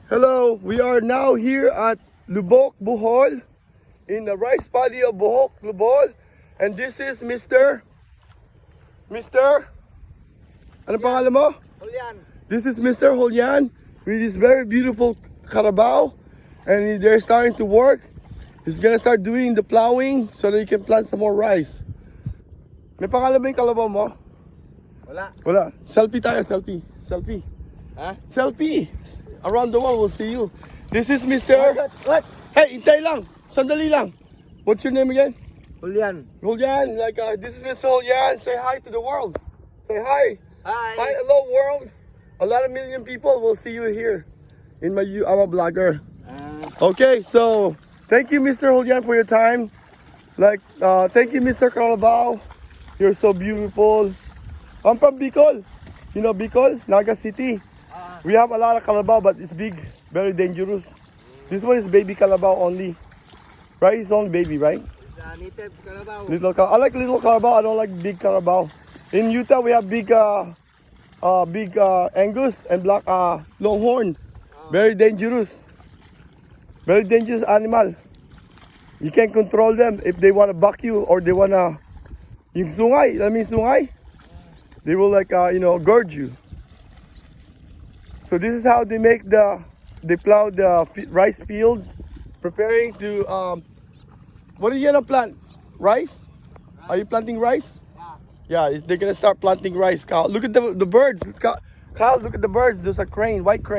Hello, we are now here at Lubok, Bohol, in the rice paddy of Bohol, Bohol. And this is Mr. Ano pangalan mo? Julian. This is Mr. Julian with this very beautiful carabao. And they're starting to work. He's gonna start doing the plowing so that he can plant some more rice. May pangalan ba yung kalabaw mo? Wala. Wala. Selfie tayo, selfie. Selfie. Ha? Selfie. Around the world, we'll see you. This is Mr. What? Hey, intay lang. Sandali lang. What's your name again? Julian. Julian. This is Mr. Julian. Say hi to the world. Say hi. Hi. Hi, hello world. A lot of million people will see you here. I'm a vlogger. Okay, so thank you, Mr. Julian, for your time. Thank you, Mr. Carabao. You're so beautiful. I'm from Bicol. You know Bicol, Naga City. We have a lot of carabao, but it's big, very dangerous. This one is baby carabao only, right? It's only baby, right? It's a native Carabao. I like little carabao. I don't like big carabao. In Utah, we have big Angus and black Longhorn. Very dangerous. Very dangerous animal. You can't control them if they want to buck you or they want to. Yung sungay, they will gorge you. So this is how they plow the rice field, preparing to, what are you gonna plant? Rice? Are you planting rice? Yeah, they're gonna start planting rice, Kyle. Look at the birds. Kyle, look at the birds. There's a crane, white crane.